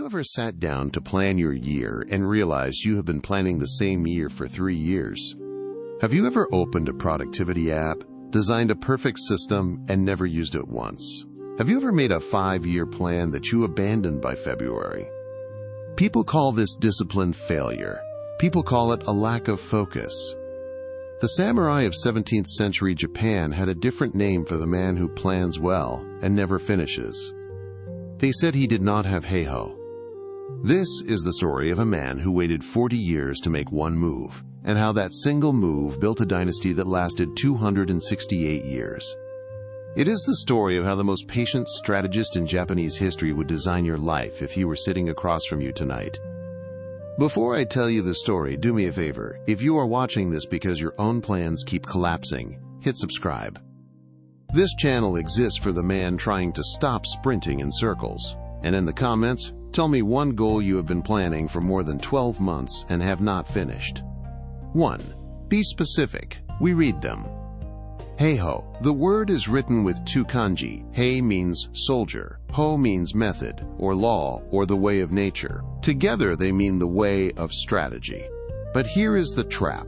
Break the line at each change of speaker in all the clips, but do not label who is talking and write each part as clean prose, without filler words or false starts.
ever sat down to plan your year and realized you have been planning the same year for 3 years? Have you ever opened a productivity app, designed a perfect system, and never used it once? Have you ever made a 5-year plan that you abandoned by February? People call this discipline failure. People call it a lack of focus. The samurai of 17th century Japan had a different name for the man who plans well and never finishes. They said he did not have Heiho. This is the story of a man who waited 40 years to make one move, and how that single move built a dynasty that lasted 268 years. It is the story of how the most patient strategist in Japanese history would design your life if he were sitting across from you tonight. Before I tell you the story, do me a favor. If you are watching this because your own plans keep collapsing, hit subscribe. This channel exists for the man trying to stop sprinting in circles. And in the comments, tell me one goal you have been planning for more than 12 months and have not finished. 1. Be specific. We read them. Heiho. The word is written with 2 kanji. Hei means soldier. Ho means method, or law, or the way of nature. Together they mean the way of strategy. But here is the trap.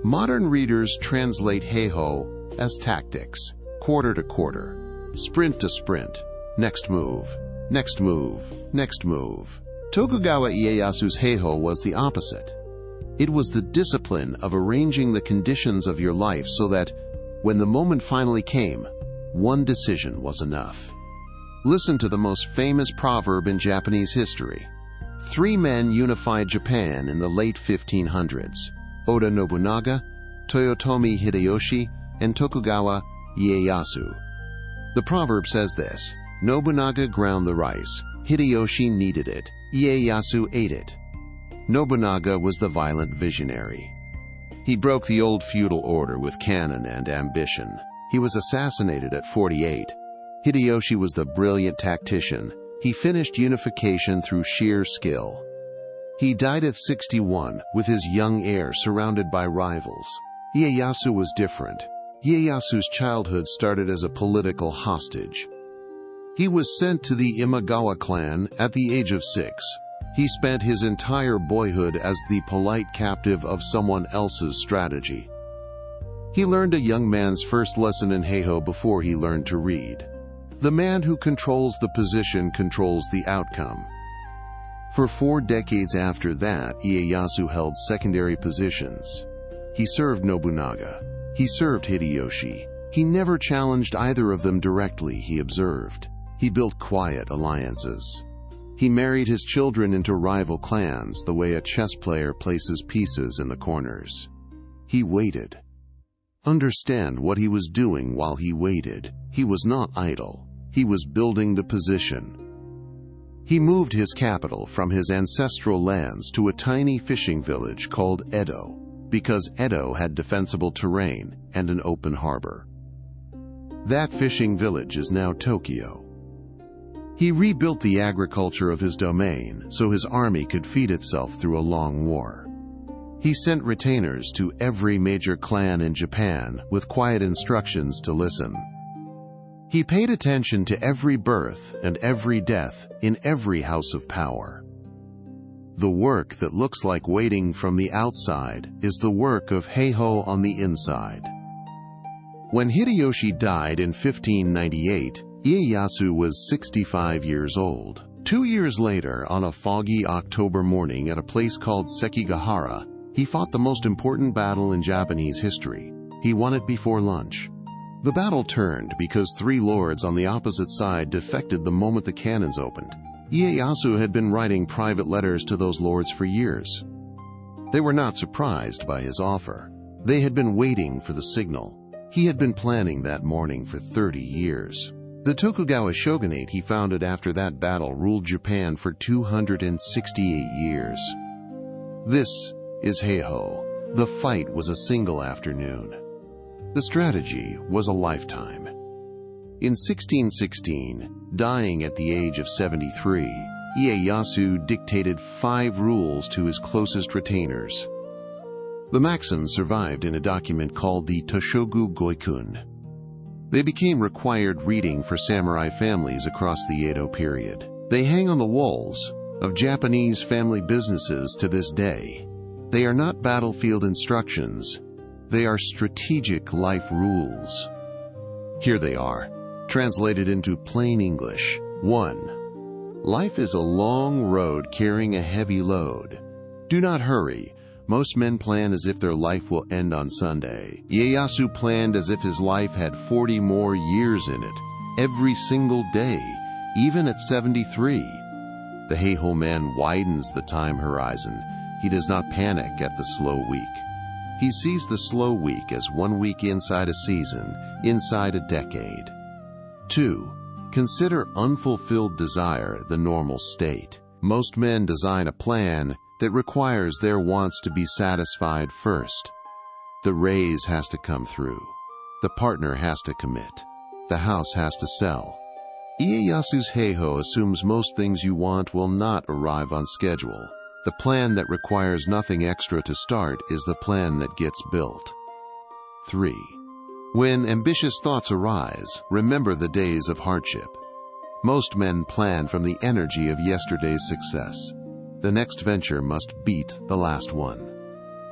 Modern readers translate Heiho as tactics, quarter to quarter, sprint to sprint, next move, next move, next move. Tokugawa Ieyasu's Heiho was the opposite. It was the discipline of arranging the conditions of your life so that, when the moment finally came, one decision was enough. Listen to the most famous proverb in Japanese history. 3 men unified Japan in the late 1500s: Oda Nobunaga, Toyotomi Hideyoshi, and Tokugawa Ieyasu. The proverb says this: Nobunaga ground the rice, Hideyoshi kneaded it, Ieyasu ate it. Nobunaga was the violent visionary. He broke the old feudal order with cannon and ambition. He was assassinated at 48. Hideyoshi was the brilliant tactician. He finished unification through sheer skill. He died at 61, with his young heir surrounded by rivals. Ieyasu was different. Ieyasu's childhood started as a political hostage. He was sent to the Imagawa clan at the age of 6. He spent his entire boyhood as the polite captive of someone else's strategy. He learned a young man's first lesson in Heiho before he learned to read. The man who controls the position controls the outcome. For 4 decades after that, Ieyasu held secondary positions. He served Nobunaga. He served Hideyoshi. He never challenged either of them directly, he observed. He built quiet alliances. He married his children into rival clans the way a chess player places pieces in the corners. He waited. Understand what he was doing while he waited. He was not idle. He was building the position. He moved his capital from his ancestral lands to a tiny fishing village called Edo, because Edo had defensible terrain and an open harbor. That fishing village is now Tokyo. He rebuilt the agriculture of his domain so his army could feed itself through a long war. He sent retainers to every major clan in Japan with quiet instructions to listen. He paid attention to every birth and every death in every house of power. The work that looks like waiting from the outside is the work of Heiho on the inside. When Hideyoshi died in 1598, Ieyasu was 65 years old. 2 years later, on a foggy October morning at a place called Sekigahara, he fought the most important battle in Japanese history. He won it before lunch. The battle turned because 3 lords on the opposite side defected the moment the cannons opened. Ieyasu had been writing private letters to those lords for years. They were not surprised by his offer. They had been waiting for the signal. He had been planning that morning for 30 years. The Tokugawa shogunate he founded after that battle ruled Japan for 268 years. This is Heiho. The fight was a single afternoon. The strategy was a lifetime. In 1616, dying at the age of 73, Ieyasu dictated 5 rules to his closest retainers. The maxims survived in a document called the Toshogu Goikun. They became required reading for samurai families across the Edo period. They hang on the walls, of Japanese family businesses to this day. They are not battlefield instructions. They are strategic life rules. Here they are, translated into plain English. 1. Life is a long road carrying a heavy load. Do not hurry. Most men plan as if their life will end on Sunday. Ieyasu planned as if his life had 40 more years in it, every single day, even at 73. The Heiho man widens the time horizon. He does not panic at the slow week. He sees the slow week as 1 week inside a season, inside a decade. 2. Consider unfulfilled desire the normal state. Most men design a plan that requires their wants to be satisfied first. The raise has to come through. The partner has to commit. The house has to sell. Ieyasu's Heiho assumes most things you want will not arrive on schedule. The plan that requires nothing extra to start is the plan that gets built. 3. When ambitious thoughts arise, remember the days of hardship. Most men plan from the energy of yesterday's success. The next venture must beat the last one.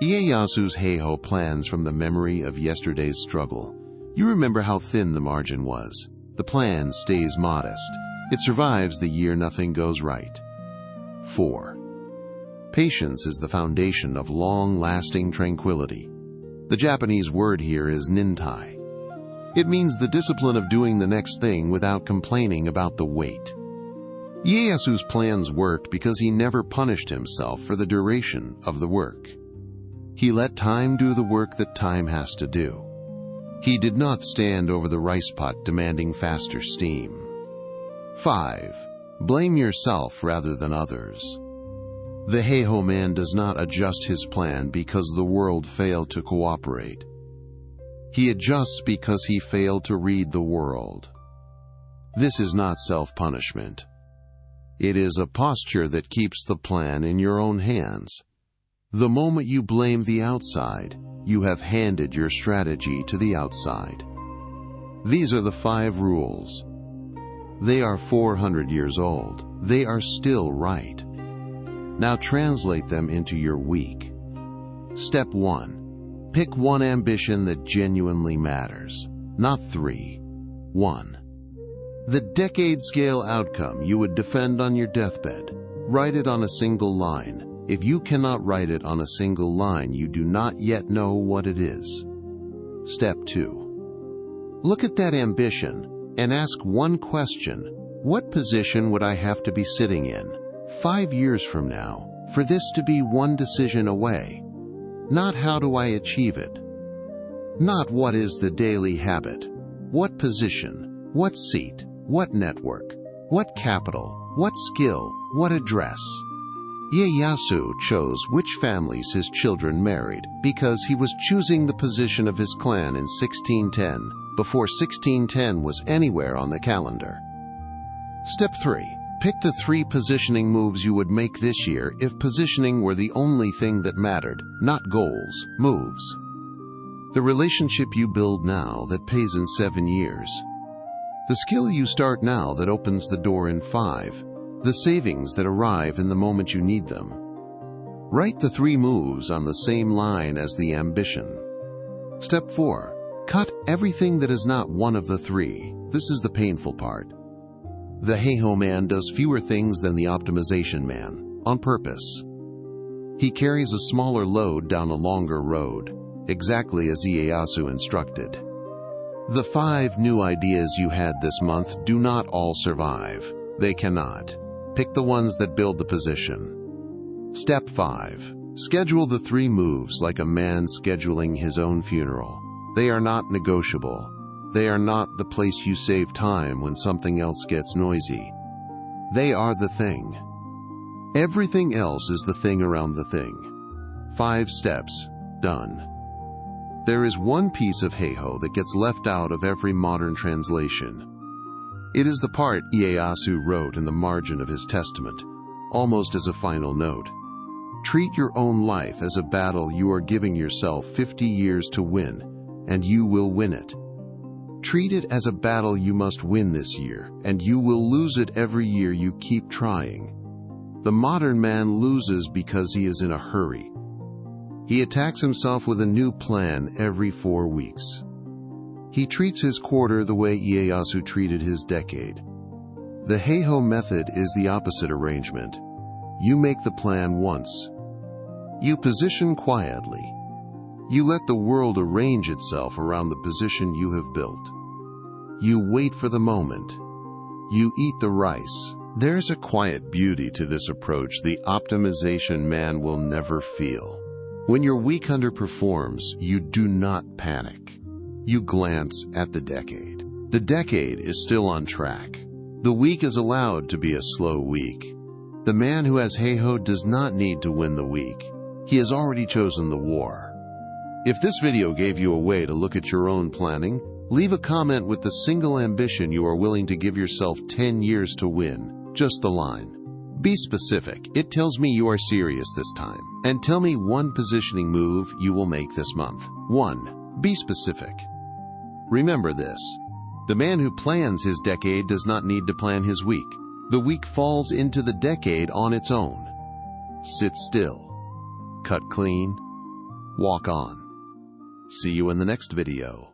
Ieyasu's Heiho plans from the memory of yesterday's struggle. You remember how thin the margin was. The plan stays modest. It survives the year nothing goes right. 4. Patience is the foundation of long-lasting tranquility. The Japanese word here is nintai. It means the discipline of doing the next thing without complaining about the wait. Ieyasu's plans worked because he never punished himself for the duration of the work. He let time do the work that time has to do. He did not stand over the rice pot demanding faster steam. 5. Blame yourself rather than others. The Heiho man does not adjust his plan because the world failed to cooperate. He adjusts because he failed to read the world. This is not self-punishment. It is a posture that keeps the plan in your own hands. The moment you blame the outside, you have handed your strategy to the outside. These are the 5 rules. They are 400 years old. They are still right. Now translate them into your week. Step 1. Pick one ambition that genuinely matters, not 3. 1. The decade-scale outcome you would defend on your deathbed. Write it on a single line. If you cannot write it on a single line, you do not yet know what it is. Step 2. Look at that ambition and ask one question. What position would I have to be sitting in 5 years from now for this to be one decision away? Not how do I achieve it? Not what is the daily habit? What position? What seat? What network? What capital? What skill? What address? Ieyasu chose which families his children married because he was choosing the position of his clan in 1610, before 1610 was anywhere on the calendar. Step 3. Pick the 3 positioning moves you would make this year if positioning were the only thing that mattered, not goals, moves. The relationship you build now that pays in 7 years. The skill you start now that opens the door in 5. The savings that arrive in the moment you need them. Write the 3 moves on the same line as the ambition. Step 4. Cut everything that is not one of the 3. This is the painful part. The Heiho man does fewer things than the optimization man, on purpose. He carries a smaller load down a longer road, exactly as Ieyasu instructed. The 5 new ideas you had this month do not all survive. They cannot. Pick the ones that build the position. Step 5. Schedule the 3 moves like a man scheduling his own funeral. They are not negotiable. They are not the place you save time when something else gets noisy. They are the thing. Everything else is the thing around the thing. 5 steps. Done. There is one piece of Heiho that gets left out of every modern translation. It is the part Ieyasu wrote in the margin of his testament, almost as a final note. Treat your own life as a battle you are giving yourself 50 years to win, and you will win it. Treat it as a battle you must win this year, and you will lose it every year you keep trying. The modern man loses because he is in a hurry. He attacks himself with a new plan every 4 weeks. He treats his quarter the way Ieyasu treated his decade. The Heiho method is the opposite arrangement. You make the plan once. You position quietly. You let the world arrange itself around the position you have built. You wait for the moment. You eat the rice. There's a quiet beauty to this approach the optimization man will never feel. When your week underperforms, you do not panic. You glance at the decade. The decade is still on track. The week is allowed to be a slow week. The man who has Heiho does not need to win the week. He has already chosen the war. If this video gave you a way to look at your own planning, leave a comment with the single ambition you are willing to give yourself 10 years to win. Just the line. Be specific. It tells me you are serious this time. And tell me one positioning move you will make this month. 1. Be specific. Remember this. The man who plans his decade does not need to plan his week. The week falls into the decade on its own. Sit still. Cut clean. Walk on. See you in the next video.